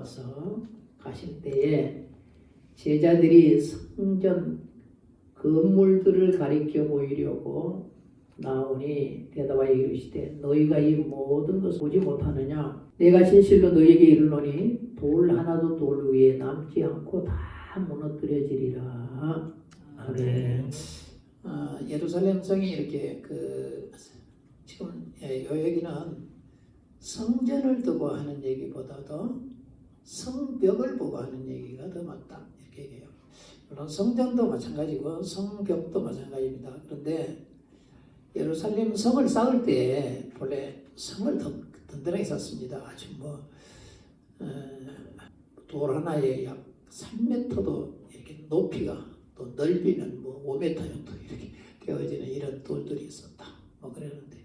돌아와서 가실 때에 제자들이 성전 건물들을 가리켜 보이려고 나오니 대답하여 이르시되 너희가 이 모든 것을 보지 못하느냐? 내가 진실로 너희에게 이르노니 돌 하나도 돌 위에 남지 않고 다 무너뜨려지리라. 아멘. 예루살렘 성이 이렇게 지금 요 얘기는 성전을 두고 하는 얘기보다도 성벽을 보고 하는 얘기가 더 맞다 이렇게 얘기해요. 물론 성전도 마찬가지고 성벽도 마찬가지입니다. 그런데 예루살렘 성을 쌓을 때 본래 성을 든든하게 쌓습니다. 아주 돌 하나에 약 3m도 이렇게 높이가 또 넓이는 5m 정도 이렇게 되어지는 이런 돌들이 있었다. 그랬는데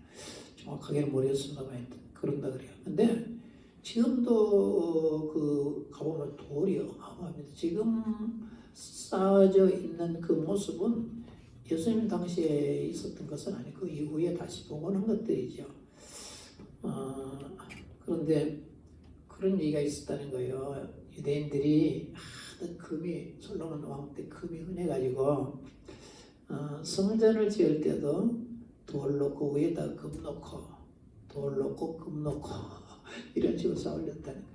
정확하게는 모르겠습니다. 그런다 그래요. 근데 지금도 가보면 돌이 어마어마합니다. 지금 쌓여져 있는 그 모습은 예수님 당시에 있었던 것은 아니고 그 이후에 다시 복원한 것들이죠. 그런데 그런 얘기가 있었다는 거예요. 유대인들이 금이 솔로몬 왕 때 금이 흔해가지고 성전을 지을 때도 돌 놓고 위에다 금 놓고 돌 놓고 금 놓고 이런 식으로 쌓으렸다는 거예요.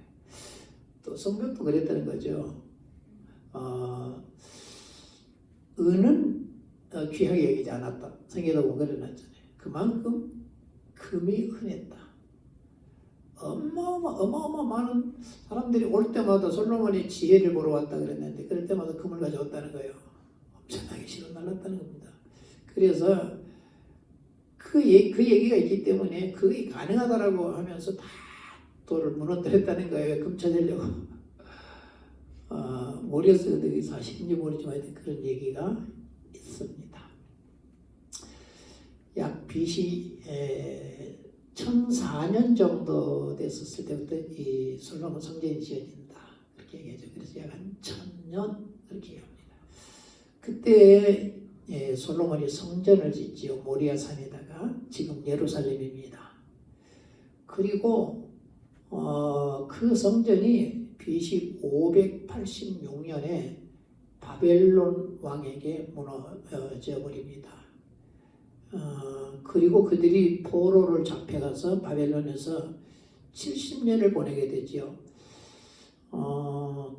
또 성벽도 그랬다는 거죠. 은은 귀하게 여기지 않았다. 성경에도 보면 그러잖아요. 그만큼 금이 흔했다. 어마어마 많은 사람들이 올 때마다 솔로몬이 지혜를 보러 왔다 그랬는데 그럴 때마다 금을 가져왔다는 거예요. 엄청나게 실어 날랐다는 겁니다. 그래서 그 얘기가 있기 때문에 그게 가능하다라고 하면서 다 돌을 무너뜨렸다는 거예요. 금 찾으려고. 모르겠어요. 그게 사실인지 모르지만 그런 얘기가 있습니다. 약 BC 1004년 정도 됐었을 때부터 이 솔로몬 성전이 지어진다 그렇게 얘기하죠. 그래서 약 한 1000년 그렇게 얘기합니다. 그때 솔로몬이 성전을 짓지요. 모리아 산에다가 지금 예루살렘입니다. 그리고 그 성전이 BC 586년에 바벨론 왕에게 무너져 버립니다. 그리고 그들이 포로를 잡혀가서 바벨론에서 70년을 보내게 되죠.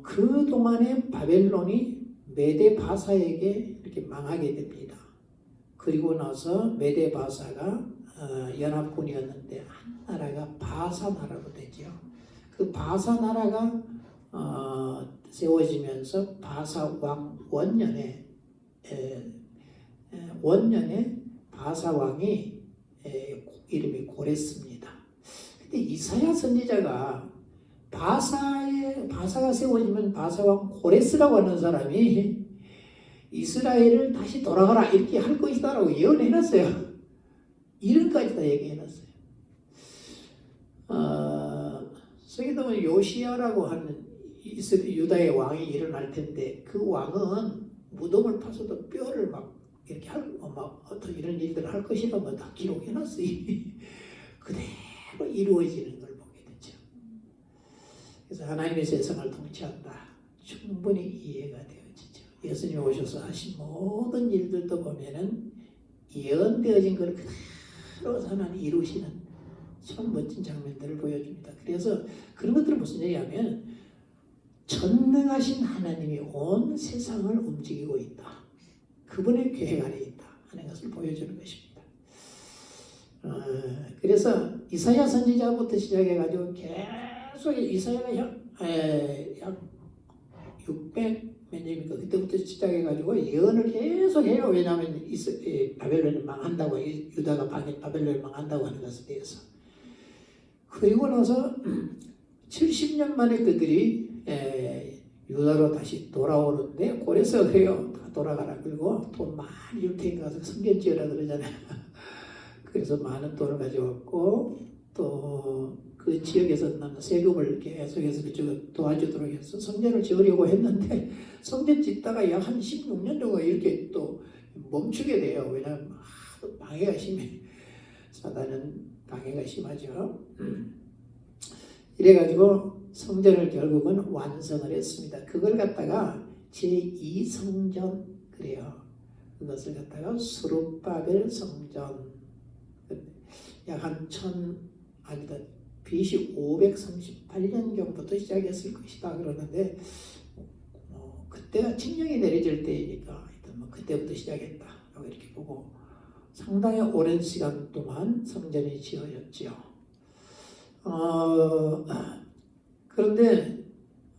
그 동안에 바벨론이 메데 바사에게 이렇게 망하게 됩니다. 그리고 나서 메데 바사가 연합군이었는데 한 나라가 바사 나라로 되죠. 그 바사 나라가 세워지면서 바사 왕 원년에 바사 왕이 이름이 고레스입니다. 근데 이사야 선지자가 바사가 세워지면 바사 왕 고레스라고 하는 사람이 이스라엘을 다시 돌아가라 이렇게 할 것이다라고 예언해놨어요. 이름까지 다 얘기해놨어요. 성경에 보면 요시야라고 하는 유다의 왕이 일어날 텐데 그 왕은 무덤을 파서도 뼈를 막 이렇게 어떤 이런 일들을 할 것이다 다 기록해놨어요. 그대로 이루어지는 걸 보게 되죠. 그래서 하나님의 세상을 통치한다. 충분히 이해가 되어지죠. 예수님이 오셔서 하신 모든 일들도 보면은 예언되어진 걸 그대로 하나님 이루시는 참 멋진 장면들을 보여줍니다. 그래서 그런 것들은 무슨 얘기하면 전능하신 하나님이 온 세상을 움직이고 있다. 그분의 계획 안에 있다 하는 것을 보여주는 것입니다. 그래서 이사야 선지자부터 시작해가지고 계속 이사야가 약 600몇 년입니까? 그때부터 시작해가지고 예언을 계속 해요. 왜냐하면 바벨론이 망한다고, 유다가 바벨론이 망한다고 하는 것에 대해서. 그리고 나서 70년 만에 그들이 유다로 다시 돌아오는데 고레스가 그래요. 다 돌아가라. 그리고 돈 많이 줄 테니까 가서 성전 지으라 그러잖아요. 그래서 많은 돈을 가져왔고 또 그 지역에서 나는 세금을 계속해서 그쪽을 도와주도록 해서 성전을 지으려고 했는데 성전 짓다가 약 한 16년 정도 이렇게 또 멈추게 돼요. 왜냐하면 방해가 심해. 사단은 방해가 심하죠. 이래가지고 성전을 결국은 완성을 했습니다. 그걸 갖다가 제2성전 그래요. 그것을 갖다가 스룹바벨 성전 약 한 BC 538년경부터 시작했을 것이다 그러는데 그때가 칙령이 내려질 때이니까 하여튼 뭐 그때부터 시작했다라고 이렇게 보고 상당히 오랜 시간 동안 성전이 지어졌지요. 그런데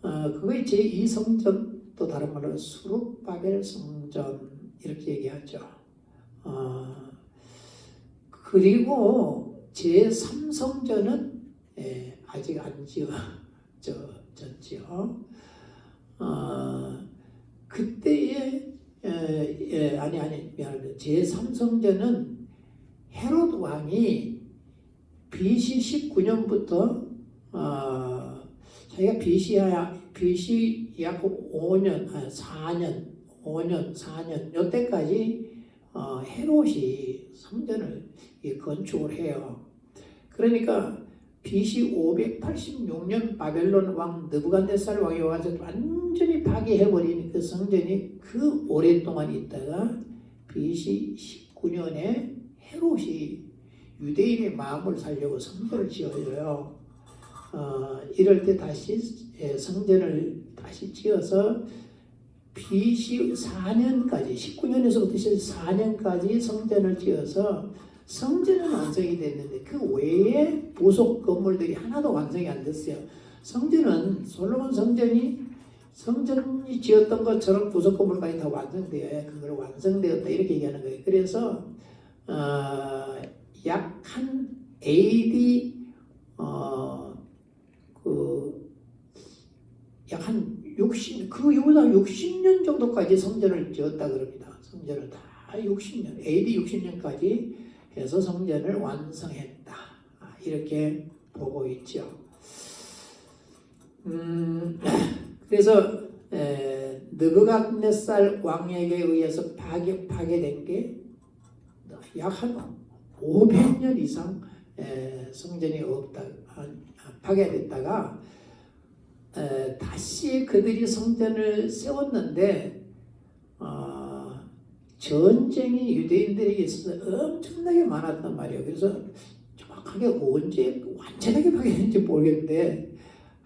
그거의 제2성전 또 다른 말로 스룹바벨 성전 이렇게 얘기하죠. 그리고 제3성전은 아직 안 지어졌지요. 그때에 미안합니다. 제3성전은 헤롯 왕이 BC 19년부터 자기가 BC 약 4년 요때까지 헤롯이 성전을 건축을 해요. 그러니까 BC 586년 바벨론 왕 느부갓네살 왕이 와서 완전히 파괴해버린 그 성전이 그 오랫동안 있다가 BC 19년에 헤롯이 유대인의 마음을 살려고 성전을 지어요. 이럴 때 다시 성전을 다시 지어서 BC 4년까지 19년에서부터 4년까지 성전을 지어서 성전은 완성이 됐는데 그 외에 부속 건물들이 하나도 완성이 안 됐어요. 성전은 솔로몬 성전이 지었던 것처럼 부속 건물까지 다 완성되어야 그걸 완성되었다 이렇게 얘기하는 거예요. 그래서 약 한 AD 약 한 60, 그 이후로 60년 정도까지 성전을 지었다 그럽니다. 성전을 다 60년, AD 60년까지 해서 성전을 완성했다. 이렇게 보고 있죠. 그래서 느부갓네살 왕에게 의해서 파괴된 게 약 한 500년 이상 성전이 파괴됐다가 다시 그들이 성전을 세웠는데 전쟁이 유대인들에게 있어서 엄청나게 많았단 말이에요. 그래서 정확하게 언제 완전하게 파괴했는지 모르겠는데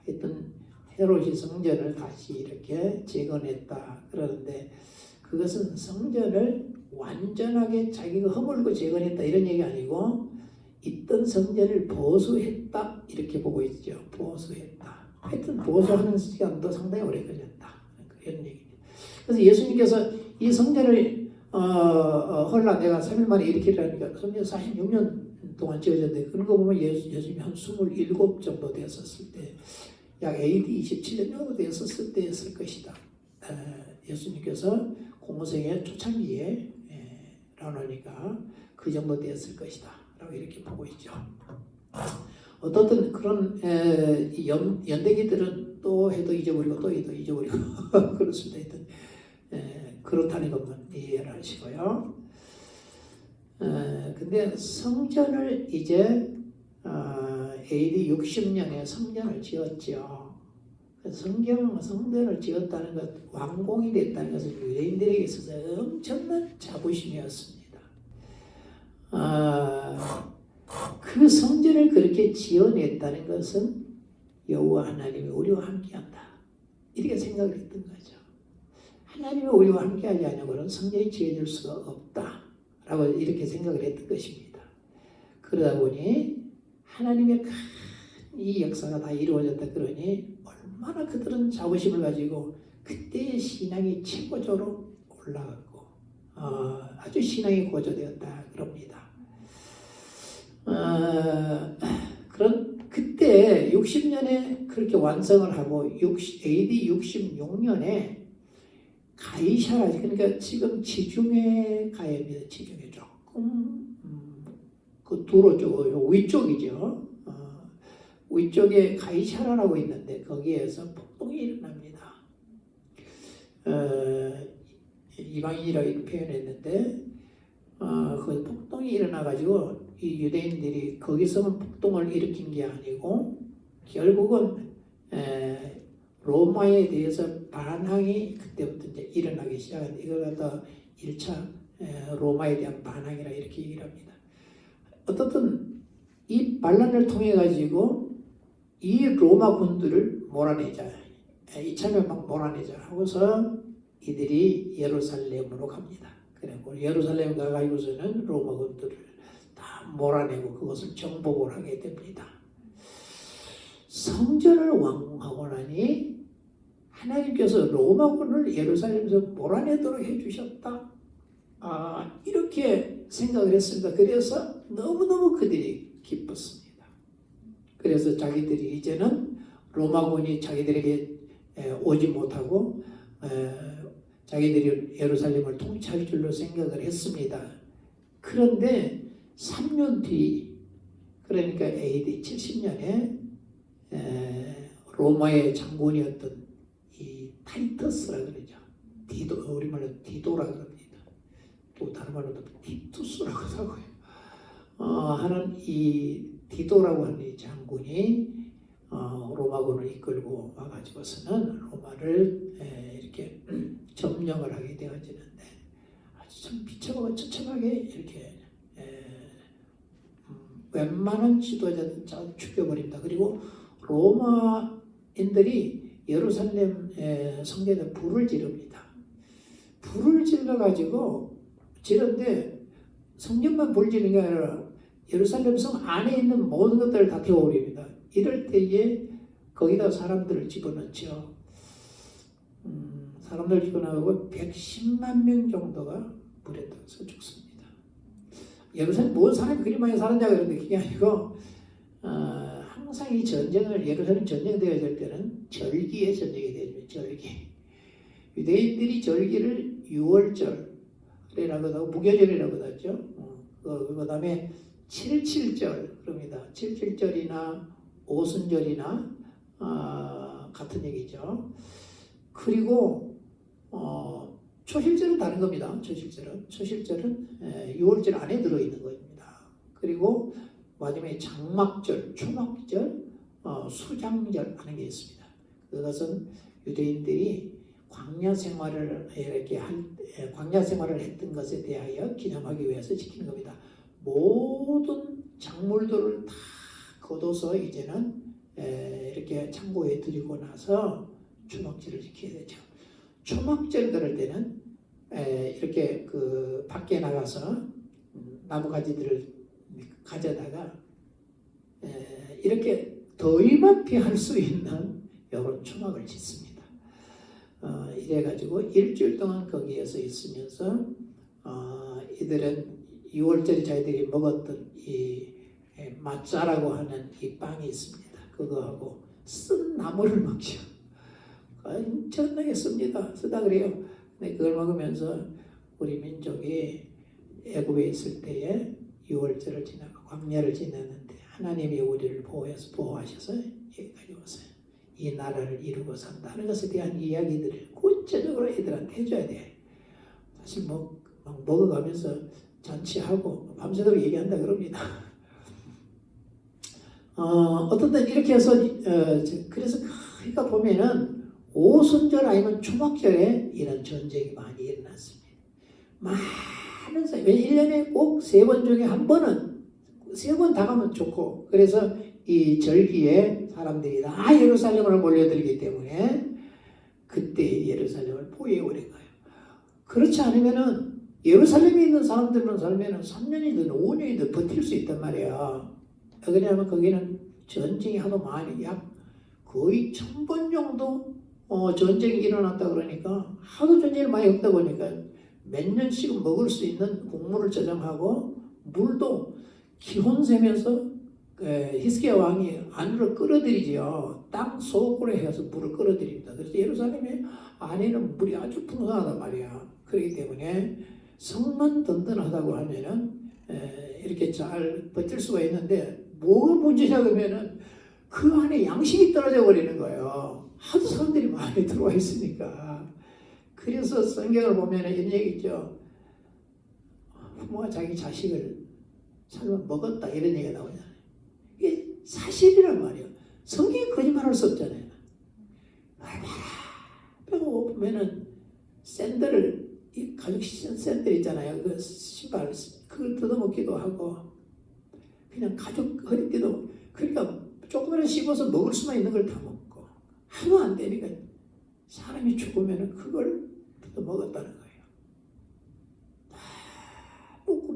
하여튼 헤롯이 성전을 다시 이렇게 재건했다 그러는데 그것은 성전을 완전하게 자기가 허물고 재건했다 이런 얘기 아니고 있던 성전을 보수했다 이렇게 보고 있죠. 보수했다. 하여튼 보수하는 시간도 상당히 오래 걸렸다. 이런 얘기입니다. 그래서 예수님께서 이 성전을 헐라 내가 3일 만에 일으키라니까 성전 46년 동안 지어졌는데 그런 거 보면 예수님이 한 27 정도 됐었을 때 약 AD 27년 정도 됐었을 때였을 것이다. 예수님께서 공생의 초창기에 라노니까 그 정도 됐을 것이다. 라고 이렇게 보고 있죠. 어떻든 그런 연대기들은 또 해도 잊어버리고 또 해도 잊어버리고 그렇습니다. 그렇다는 것만 이해를 하시고요. 근데 성전을 이제 AD 60년에 성전을 지었죠. 성전을 지었다는 것, 완공이 됐다는 것은 유대인들에게 있어서 엄청난 자부심이었습니다. 그 성전을 그렇게 지어냈다는 것은 여호와 하나님이 우리와 함께한다. 이렇게 생각을 했던 거죠. 하나님이 우리와 함께하지 않으면 성전이 지어질 수가 없다. 라고 이렇게 생각을 했던 것입니다. 그러다 보니 하나님의 큰 이 역사가 다 이루어졌다 그러니 얼마나 그들은 자부심을 가지고 그때의 신앙이 최고조로 올라갔고 아주 신앙이 고조되었다 그럽니다. 그때 60년에 그렇게 완성을 하고 AD 66년에 가이샤라 그러니까 지금 지중해 가입니다. 지중해 조금 그 도로 쪽 위쪽이죠. 위쪽에 가이샤라라고 있는데 거기에서 폭동이 일어납니다. 이방인이라고 표현했는데 그 폭동이 일어나가지고 이 유대인들이 거기서만 폭동을 일으킨 게 아니고 결국은 로마에 대해서 반항이 그때부터 이제 일어나기 시작합니다. 이걸 갖다 1차 로마에 대한 반항이라 이렇게 얘기를 합니다. 어떻든 이 반란을 통해 가지고 이 로마 군들을 몰아내자, 이참에 막 몰아내자 하고서 이들이 예루살렘으로 갑니다. 그리고 예루살렘 가가지고서는 로마 군들을 다 몰아내고 그것을 정복을 하게 됩니다. 성전을 완공하고 나니 하나님께서 로마군을 예루살렘에서 몰아내도록 해주셨다. 이렇게 생각을 했습니다. 그래서 너무너무 그들이 기뻤습니다. 그래서 자기들이 이제는 로마군이 자기들에게 오지 못하고 자기들이 예루살렘을 통치할 줄로 생각을 했습니다. 그런데 3년 뒤, 그러니까 AD 70년에 로마의 장군이었던 이 타이터스라 그러죠. 우리말로 디도라 그럽니다. 또 다른 말로도 티투스라고 하고요. 하는 이 디도라고 하는 이 장군이 로마군을 이끌고 와가지고서는 로마를 이렇게 점령을 하게 되어지는데 아주 참 비참하고 처참하게 이렇게 웬만한 지도자들 다 죽여버립니다. 그리고 로마인들이 예루살렘 성전에 불을 지릅니다. 불을 질러가지고 지른데 성전만 불 지르는 게 아니라 예루살렘 성 안에 있는 모든 것들을 다 태워버립니다. 이럴 때에 거기다 사람들을 집어넣죠. 사람들 집어넣고 110만 명 정도가 불에 타서 죽습니다. 예루살렘 모든 사람이 그리 많이 사는냐 그런데 그게 아니고 항상 이 전쟁을 예루살렘 전쟁되어질 때는 절기에 전쟁이 되죠. 절기. 유대인들이 절기를 6월절이라고 하고 무교절이라고 하죠. 그 다음에 77절 그럽니다. 77절이나 오순절이나 같은 얘기죠. 그리고 초실절은 다른 겁니다. 초실절은 6월절 안에 들어있는 겁니다. 그리고 마지막에 장막절, 초막절, 수장절 하는 게 있습니다. 그것은 유대인들이 광야 생활을 했던 것에 대하여 기념하기 위해서 지키는 겁니다. 모든 작물들을 다 거둬서 이제는 이렇게 창고에 들이고 나서 초막절을 지켜야 되죠. 초막절 그럴 때는 이렇게 그 밖에 나가서 나무가지들을 가져다가 이렇게 더위만 피할 수 있는 이런 초막을 짓습니다. 이래가지고 일주일 동안 거기에서 있으면서 이들은 6월절에 자기들이 먹었던 이 마짜라고 하는 이 빵이 있습니다. 그거하고 쓴 나물을 먹죠. 엄청나게 씁니다. 쓰다 그래요. 근데 그걸 먹으면서 우리 민족이 애굽에 있을 때에 6월절을 지나고 광야를 지났는데 하나님이 우리를 보호하셔서 여기까지 왔어요. 이 나라를 이루고 산다는 것에 대한 이야기들을 구체적으로 애들한테 해줘야 돼. 사실 막 먹어가면서 잔치하고 밤새도록 얘기한다 그럽니다. 어떤 때 이렇게 해서 그래서 그러니까 보면은 오순절 아니면 초막절에 이런 전쟁이 많이 일어났습니다. 많은 사람이 1년에 꼭 3번 중에 한 번은 3번 다 가면 좋고 그래서 이 절기에 사람들이 다 예루살렘으로 몰려들기 때문에 그때 예루살렘을 포위해버린 거예요. 그렇지 않으면은 예루살렘에 있는 사람들만 살면은 3년이든 5년이든 버틸 수 있단 말이야. 왜냐하면 거기는 전쟁이 하도 많이 약 거의 1000번 정도 전쟁이 일어났다 그러니까 하도 전쟁이 많이 없다 보니까 몇 년씩은 먹을 수 있는 곡물을 저장하고 물도 기혼 세면서 히스기야 왕이 안으로 끌어들이지요. 땅 속으로 해서 물을 끌어들입니다. 그래서 예루살렘의 안에는 물이 아주 풍성하단 말이야. 그렇기 때문에 성만 든든하다고 하면은 이렇게 잘 버틸 수가 있는데 뭐가 문제냐 그러면은 그 안에 양식이 떨어져 버리는 거예요. 하도 사람들이 많이 들어와 있으니까. 그래서 성경을 보면 이런 얘기 있죠. 부모가 자기 자식을 설마 먹었다 이런 얘기가 나오잖아요. 이게 사실이란 말이에요. 성경이 거짓말할 수 없잖아요. 보면은 샌들을 이 가죽 샌들 있잖아요. 그 신발 그걸 뜯어먹기도 하고 그냥 가죽 허리띠도 그러니까 조금이라도 씹어서 먹을 수만 있는 걸 다 먹고 하도 안 되니까 사람이 죽으면은 그걸 뜯어먹었다는 거예요.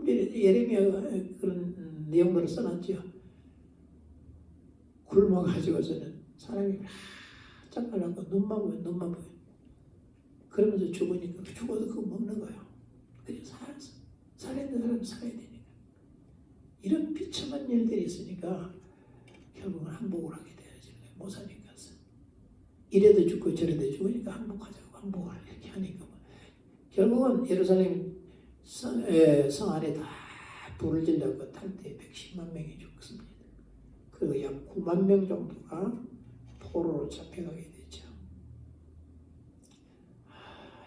예레미야가 그런 내용들을 써놨죠. 굶어가지고서는 사람이 바짝 말라고 눈만 보여. 그러면서 죽으니까 죽어도 그거 먹는 거예요. 그냥 살아야 되는 사람은 살아야 되니까. 이런 비참한 일들이 있으니까 결국은 항복을 하게 되어지는 거예요. 못 사니까. 이래도 죽고 저래도 죽으니까 항복하자고 항복을 이렇게 하니까 결국은 예루살렘 성 안에 다 불을 질러고 탈때 110만 명이 죽습니다. 그리고 약 9만 명 정도가 포로로 잡혀가게 되죠.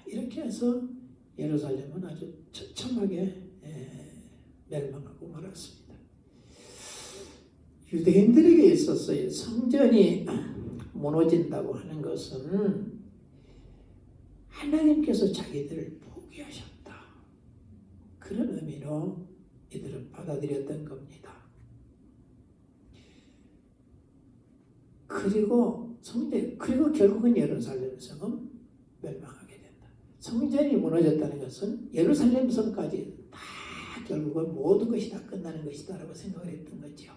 이렇게 해서 예루살렘은 아주 처참하게 멸망하고 말았습니다. 유대인들에게 있어서 성전이 무너진다고 하는 것은 하나님께서 자기들을 포기하셨다. 그런 의미로 이들은 받아들였던 겁니다. 그리고 결국은 예루살렘 성은 멸망하게 된다. 성전이 무너졌다는 것은 예루살렘 성까지 다 결국은 모든 것이 다 끝나는 것이다라고 생각을 했던 거죠.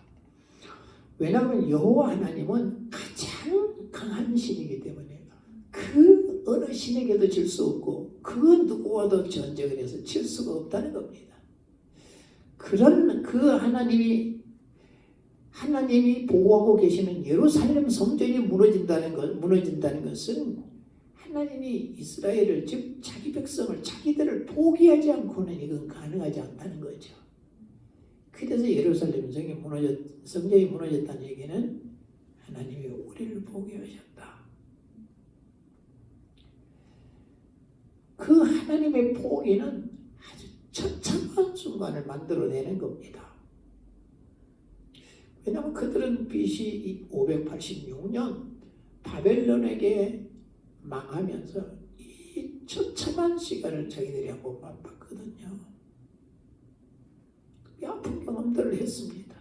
왜냐하면 여호와 하나님은 가장 강한 신이기 때문에 그 어느 신에게도 질 수 없고 그 누구와도 전쟁을 해서 질 수가 없다는 겁니다. 그런 그 하나님이 보호하고 계시는 예루살렘 성전이 무너진다는 것은 하나님이 이스라엘을 즉 자기 백성을 자기들을 포기하지 않고는 이건 가능하지 않다는 거죠. 그래서 예루살렘 성전이 무너졌다는 얘기는 하나님이 우리를 포기하셨다. 그 하나님의 포기는 아주 처참한 순간을 만들어내는 겁니다. 왜냐하면 그들은 BC 586년 바벨론에게 망하면서 이 처참한 시간을 자기들이 한번 맛봤거든요. 아픈 경험들을 했습니다.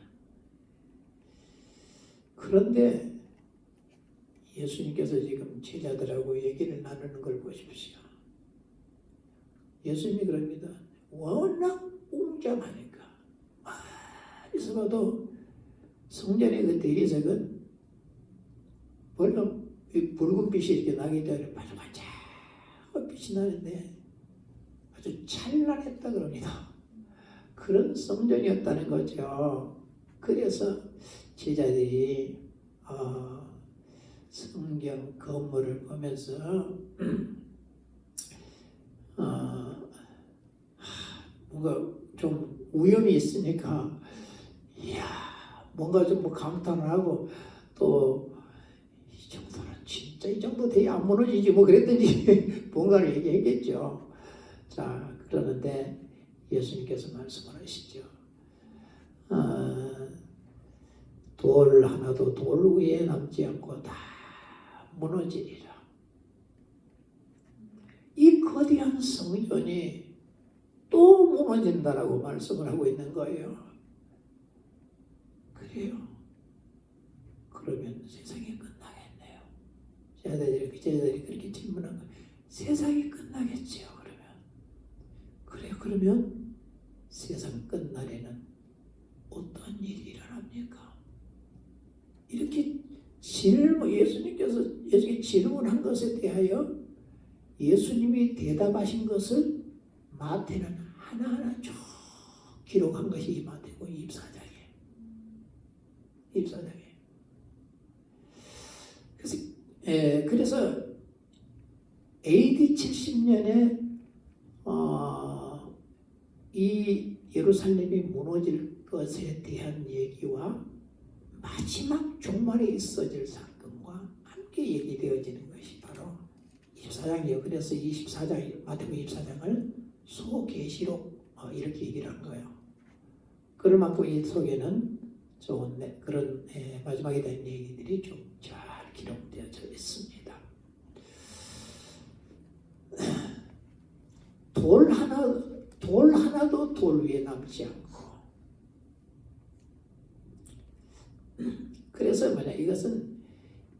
그런데 예수님께서 지금 제자들하고 얘기를 나누는 걸 보십시오. 예수님이 그럽니다. 워낙 웅장하니까 어디서 봐도 성전의 그 대리석은 물론 붉은 빛이 이렇게 나기 때문에 반짝반짝 빛이 나는데 아주 찬란했다 그럽니다. 그런 성전이었다는 거죠. 그래서 제자들이 성경 건물을 보면서 뭔가 좀 위험이 있으니까 이야 뭔가 좀 뭐 감탄을 하고 또 이 정도는 진짜 이 정도 돼야 안 무너지지 뭐 그랬더니 뭔가를 얘기했겠죠. 자 그러는데 예수님께서 말씀을 하시죠. 돌 하나도 돌 위에 남지 않고 다 무너지리라. 이 거대한 성전이 또 무너진다라고 말씀을 하고 있는 거예요. 그래요? 그러면 세상이 끝나겠네요. 제자들이 그렇게 질문한 거예요. 세상이 끝나겠지요. 그러면 세상 끝날에는 어떤 일이 일어납니까? 이렇게 예수님께서 질문한 것에 대하여 예수님이 대답하신 것을 마태는 하나하나 쭉 기록한 것이 마태고 24장이에요. 그래서 AD 70년에 이 예루살렘이 무너질 것에 대한 얘기와 마지막 종말에 있어질 사건과 함께 얘기되어지는 것이 바로 24장이에요. 그래서 24장, 마태복음 24장을 소계시록 이렇게 얘기를 한 거예요. 그럴 만큼 이 속에는 좋은 그런 마지막에 대한 얘기들이 좀 잘 기록되어져 있습니다. 돌 하나도 돌 위에 남지 않고. 그래서 만약 이것은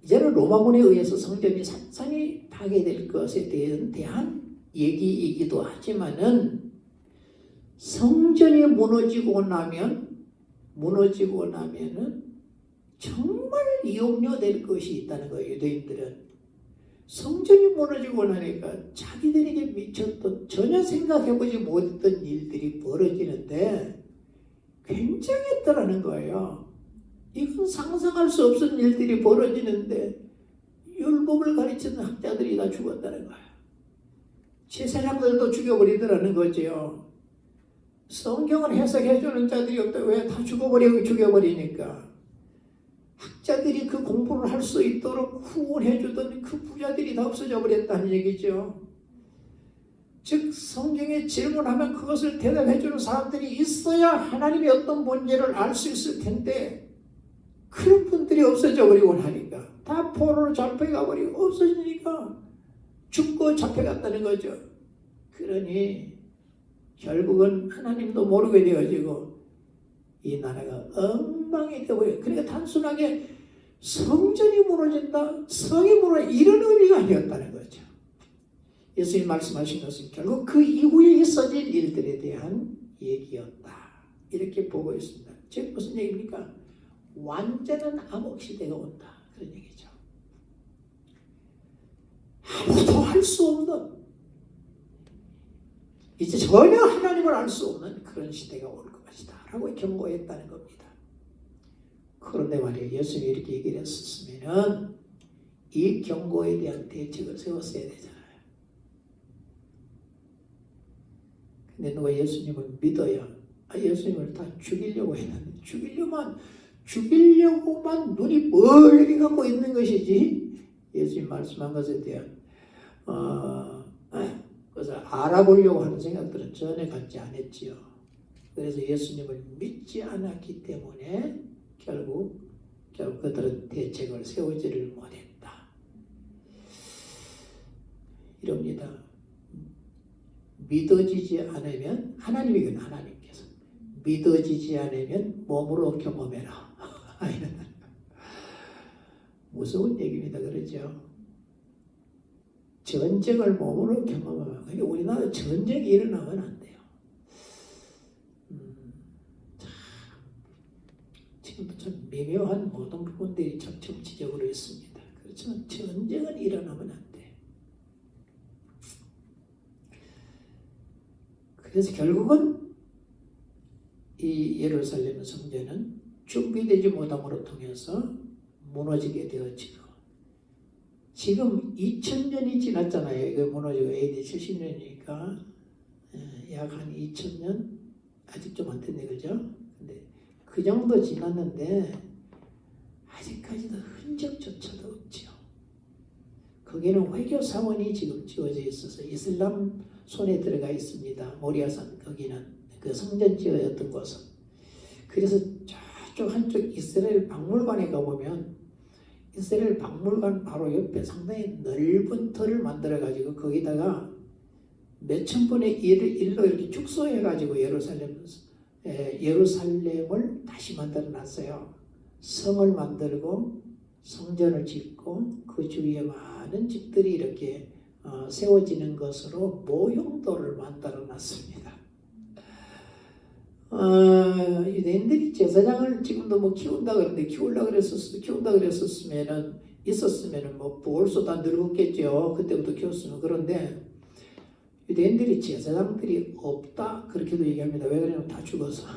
이제는 로마군에 의해서 성전이 산산이 파괴될 것에 대한 얘기이기도 하지만은 성전이 무너지고 나면은 정말 이용료될 것이 있다는 거예요. 유대인들은 성전이 무너지고 나니까 자기들에게 미쳤던 전혀 생각해보지 못했던 일들이 벌어지는데 굉장했더라는 거예요. 이건 상상할 수 없는 일들이 벌어지는데 율법을 가르치는 학자들이 다 죽었다는 거예요. 제사장들도 죽여버리더라는 거죠. 성경을 해석해주는 자들이 없다. 왜? 다 죽여버리니까. 학자들이 그 공부를 할 수 있도록 후원해주던 그 부자들이 다 없어져 버렸다는 얘기죠. 즉 성경에 질문하면 그것을 대답해주는 사람들이 있어야 하나님의 어떤 문제를 알 수 있을 텐데 그런 분들이 없어져 버리고 나니까 다 포로로 잡혀가 버리고 없어지니까 죽고 잡혀갔다는 거죠. 그러니 결국은 하나님도 모르게 되어지고 이 나라가 엉망이 되어버려요. 그러니까 단순하게 성전이 무너진다, 성이 무너진다 이런 의미가 아니었다는 거죠. 예수님 말씀하신 것은 결국 그 이후에 있어질 일들에 대한 얘기였다. 이렇게 보고 있습니다. 즉 무슨 얘기입니까? 완전한 암흑 시대가 온다. 그런 얘기죠. 아무도 알 수 없는, 이제 전혀 하나님을 알 수 없는 그런 시대가 올 것이다 라고 경고했다는 겁니다. 그런데 말이에요, 예수님이 이렇게 얘기를 했었으면 이 경고에 대한 대책을 세웠어야 되잖아요. 근데 누가 예수님을 믿어야 예수님을 다 죽이려고 했는데 죽이려고만 눈이 멀리 갖고 있는 것이지 예수님 말씀한 것에 대한 그것을 알아보려고 하는 생각들은 전혀 갖지 않았지요. 그래서 예수님을 믿지 않았기 때문에 결국 그들은 대책을 세우지를 못했다. 이럽니다. 믿어지지 않으면 하나님이군 하나님께서 믿어지지 않으면 몸으로 경험해라. 무서운 얘기입니다. 그렇죠? 전쟁을 몸으로 경험하면 그러니까 우리나라 전쟁이 일어나면 안 돼요. 지금도 참 미묘한 모든 부분들이 참 정치적으로 있습니다. 그렇지만 전쟁은 일어나면 안 돼. 그래서 결국은 이 예루살렘 성전은 준비되지 못함으로 통해서 무너지게 되어지고 지금 2000년이 지났잖아요. 이거 무너지고 AD 70년이니까 약 한 2000년 아직 좀 안 됐네, 그죠? 근데 그 정도 지났는데 아직까지도 흔적조차도 없죠. 거기는 회교 사원이 지금 지어져 있어서 이슬람 손에 들어가 있습니다. 모리아산 거기는 그 성전 지어졌던 곳은. 그래서 저쪽 한쪽 이스라엘 박물관에 가보면 이스라엘 박물관 바로 옆에 상당히 넓은 터를 만들어 가지고 거기다가 몇천 분의 1로 이렇게 축소해 가지고 예루살렘을 다시 만들어 놨어요. 성을 만들고 성전을 짓고 그 주위에 많은 집들이 이렇게 세워지는 것으로 모형도를 만들어 놨습니다. 유대인들이 제사장을 지금도 뭐 키운다 그랬었으면은 있었으면은 뭐 벌써 다 늙었겠죠. 그때부터 키웠으면. 그런데 유대인들이 제사장들이 없다 그렇게도 얘기합니다. 왜 그러냐면 다 죽어서.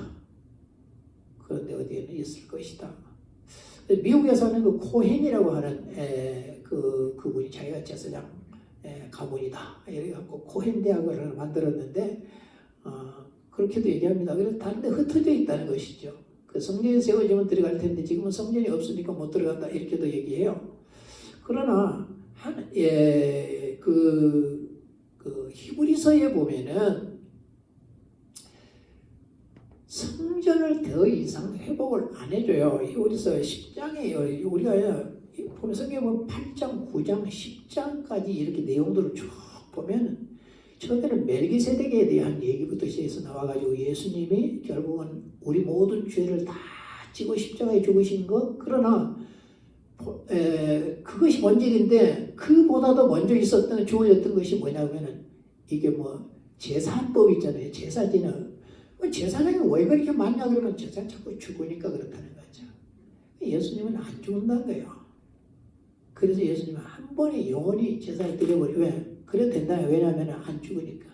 그런데 어디에는 있을 것이다. 미국에 사는 그 코헨이라고 하는 그분이 자기가 제사장 가문이다 이렇게 갖고 코헨 대학을 하나 만들었는데 그렇게도 얘기합니다. 그래서 다른 데 흩어져 있다는 것이죠. 그 성전이 세워지면 들어갈 텐데 지금은 성전이 없으니까 못 들어간다 이렇게도 얘기해요. 그러나 그 히브리서에 보면은 성전을 더 이상 회복을 안 해줘요. 히브리서 10장이에요. 우리가 보면 성경에 보면 8장, 9장, 10장까지 이렇게 내용들을 쭉 보면 처음에는 멜기세덱에 대한 얘기부터 시작해서 나와가지고 예수님이 결국은 우리 모든 죄를 다 지고 십자가에 죽으신 것, 그러나 그것이 본질인데 그보다도 먼저 있었던 주어졌던 것이 뭐냐면은 이게 뭐 제사법 있잖아요. 제사지는 제사장이 왜 그렇게 많냐 그러면 제사장 자꾸 죽으니까 그렇다는 거죠. 예수님은 안 죽는다는 거예요. 그래서 예수님은 한 번에 영원히 제사를 드려버려. 왜? 그래도 된다. 왜냐하면 안 죽으니까.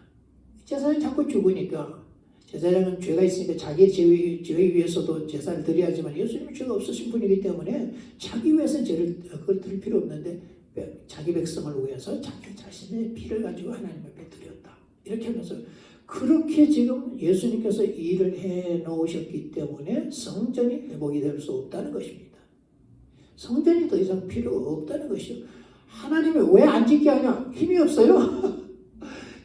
제사장이 자꾸 죽으니까. 제사장은 죄가 있으니까 자기 죄 위해서도 제사를 드려야지만 예수님은 죄가 없으신 분이기 때문에 자기 위해서 그걸 드릴 필요 없는데 자기 백성을 위해서 자기 자신의 피를 가지고 하나님 앞에 드렸다. 이렇게 하면서 그렇게 지금 예수님께서 일을 해 놓으셨기 때문에 성전이 회복이 될 수 없다는 것입니다. 성전이 더 이상 필요 없다는 것이요. 하나님이 왜 안 짓게 하냐? 힘이 없어요.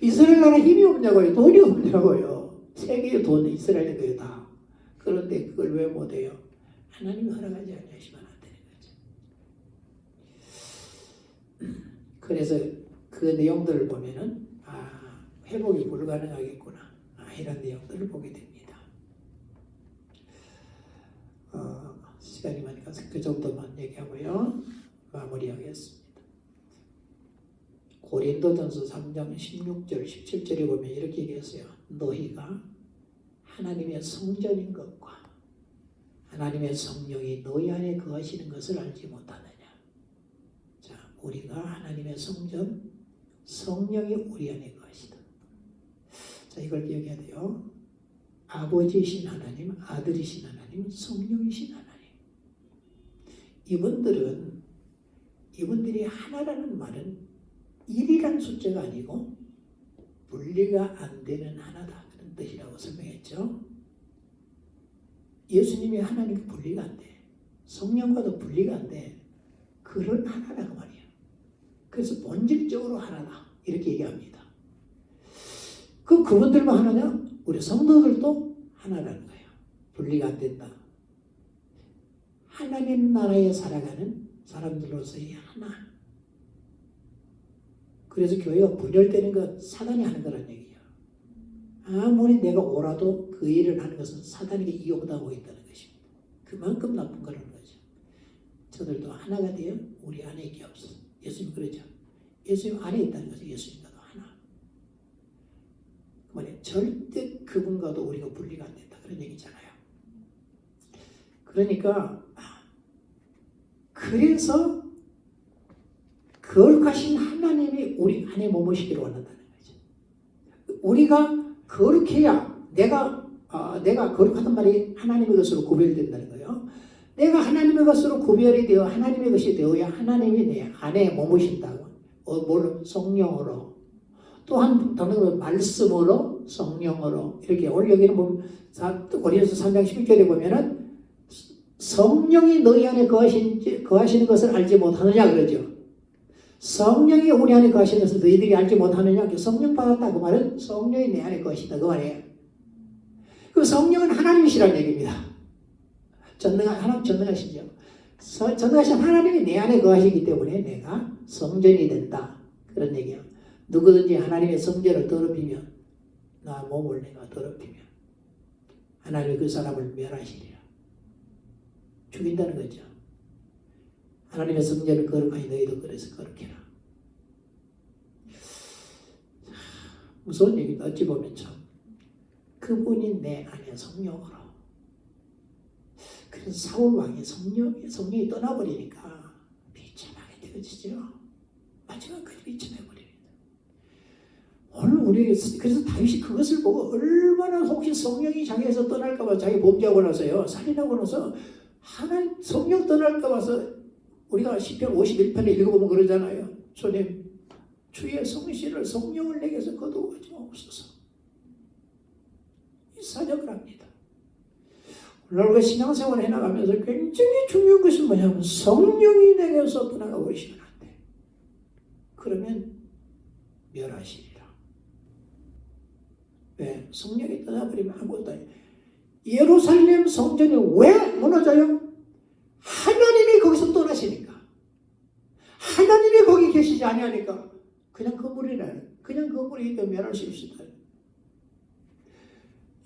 이스라엘 나라 힘이 없냐고요. 돈이 없냐고요. 세계의 돈 이스라엘의 거예요 다. 그런데 그걸 왜 못해요? 하나님이 허락하지 않으시면 안 되는 거죠. 그래서 그 내용들을 보면은 회복이 불가능하겠구나 이런 내용들을 보게 됩니다. 시간이 많이 가서 그 정도만 얘기하고요. 마무리하겠습니다. 고린도전서 3장 16절 17절에 보면 이렇게 얘기했어요. 너희가 하나님의 성전인 것과 하나님의 성령이 너희 안에 거하시는 것을 알지 못하느냐. 자, 우리가 하나님의 성전, 성령이 우리 안에 거하시다. 자, 이걸 기억해야 돼요. 아버지이신 하나님, 아들이신 하나님, 성령이신 하나님. 이분들이 하나라는 말은 1이라는 숫자가 아니고 분리가 안 되는 하나다. 그런 뜻이라고 설명했죠. 예수님이 하나님과 분리가 안 돼. 성령과도 분리가 안 돼. 그런 하나라고 말이에요. 그래서 본질적으로 하나다. 이렇게 얘기합니다. 그럼 그분들만 하나냐? 우리 성도들도 하나라는 거예요. 분리가 안 된다. 하나님 나라에 살아가는 사람들로서의 하나. 그래서 교회가 분열되는 건 사단이 하는 거란 얘기예요. 아무리 내가 오라도 그 일을 하는 것은 사단에게 이용당하고 있다는 것입니다. 그만큼 나쁜 거라는 거죠. 저들도 하나가 되어 우리 안에 있게 없어. 예수님 그러죠. 예수님 안에 있다는 것은 예수님과도 하나. 그 말이에요. 절대 그분과도 우리가 분리가 안 된다. 그런 얘기잖아요. 그러니까 그래서 거룩하신 하나님이 우리 안에 머무시기를 원한다는 거죠. 우리가 거룩해야 내가 거룩하단 말이 하나님의 것으로 구별된다는 거예요. 내가 하나님의 것으로 구별이 되어 하나님의 것이 되어야 하나님이 내 안에 머무신다고. 물론 성령으로 또한 다른 말씀으로 성령으로 이렇게 오늘 여기는 보면 고린도서 3장 11절에 보면은 성령이 너희 안에 거하시는 것을 알지 못하느냐 그러죠. 성령이 우리 안에 거하시는 것을 너희들이 알지 못하느냐. 성령 받았다 그 말은 성령이 내 안에 거하신다 그 말이에요. 그 성령은 하나님이시라는 얘기입니다. 하나님 전능하시죠. 전능하신 하나님이 내 안에 거하시기 때문에 내가 성전이 된다. 그런 얘기예요. 누구든지 하나님의 성전을 더럽히면 나 몸을 내가 더럽히면 하나님이 그 사람을 멸하시리라. 죽인다는 거죠. 하나님의 성전을 거룩하니 너희도 그래서 거룩해라. 무서운 얘기다. 어찌 보면 참 그분이 내 안에 성령으로. 그래서 사울 왕이 성령이 떠나버리니까 비참하게 되어지죠. 마지막까지 비참해버립니다. 오늘 우리 그래서 다윗이 그것을 보고 얼마나 혹시 성령이 자기에서 떠날까봐 자기 범죄하고 나서요 살인하고 나서 하나님 성령 떠날까 봐서 우리가 시편 51편에 읽어보면 그러잖아요. 주님 주의 성실을 성령을 내게서 거두어지 마옵소서. 이 사역을 합니다. 오늘 우리가 신앙생활을 해나가면서 굉장히 중요한 것은 뭐냐면 성령이 내게서 떠나가 버리시면 안 돼. 그러면 멸하시리라. 왜? 성령이 떠나버리면 아무것도 아니에요. 예루살렘 성전이 왜 무너져요? 하나님이 거기서 떠나시니까. 하나님이 거기 계시지 아니하니까 그냥 건물이라는 그냥 그분이 멸하십시다.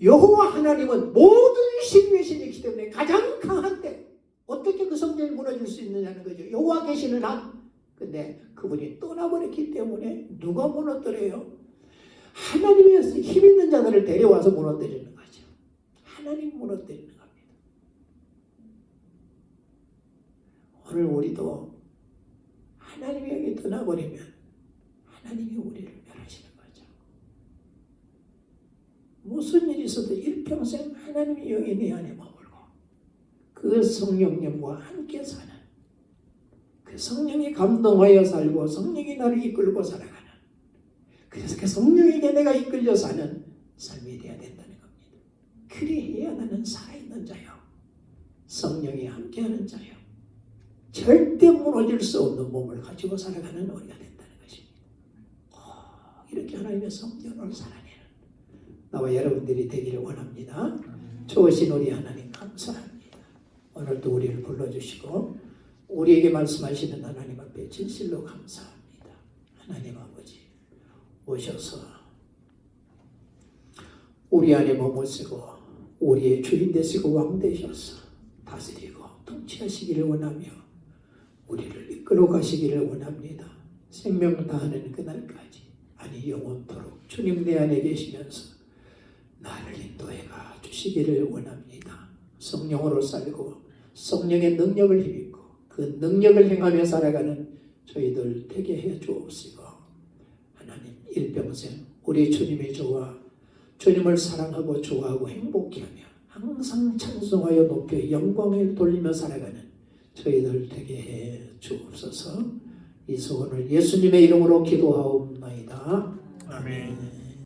여호와 하나님은 모든 신의 신이기 때문에 가장 강한데 어떻게 그 성전이 무너질 수 있느냐는 거죠. 여호와 계시는 한. 근데 그분이 떠나버렸기 때문에 누가 무너뜨려요? 하나님이 힘 있는 자들을 데려와서 무너뜨리는 거죠. 하나님 무너뜨리는 겁니다. 오늘 우리도 하나님이 여기 떠나버리면 하나님이 우리를 멸하시는 거죠. 무슨 일이 있어도 일평생 하나님이 여기 내 안에 머물고 그 성령님과 함께 사는, 그 성령이 감동하여 살고 성령이 나를 이끌고 살아가는, 그래서 그 성령에게 내가 이끌려 사는 삶이 되어야 된다는 겁니다. 그리해야 나는 살아있는 자요, 성령이 함께하는 자요, 절대 무너질 수 없는 몸을 가지고 살아가는 우리가 된다는 것입니다. 이렇게 하나님의 성전을 살아내는 나와 여러분들이 되기를 원합니다. 좋으신 우리 하나님 감사합니다. 오늘도 우리를 불러주시고 우리에게 말씀하시는 하나님 앞에 진실로 감사합니다. 하나님 아버지 오셔서 우리 안에 머무시고 우리의 주인 되시고 왕 되셔서 다스리고 통치하시기를 원하며 우리를 이끌어 가시기를 원합니다. 생명 다하는 그날까지, 아니 영원토록 주님 내 안에 계시면서 나를 인도해 가 주시기를 원합니다. 성령으로 살고 성령의 능력을 힘입고 그 능력을 행하며 살아가는 저희들 되게 해 주옵시고, 하나님 일평생 우리 주님의 좋아 주님을 사랑하고 좋아하고 행복해 하며 항상 찬송하여 높여 영광을 돌리며 살아가는 저희들 되게 해 주옵소서. 이 소원을 예수님의 이름으로 기도하옵나이다. 아멘.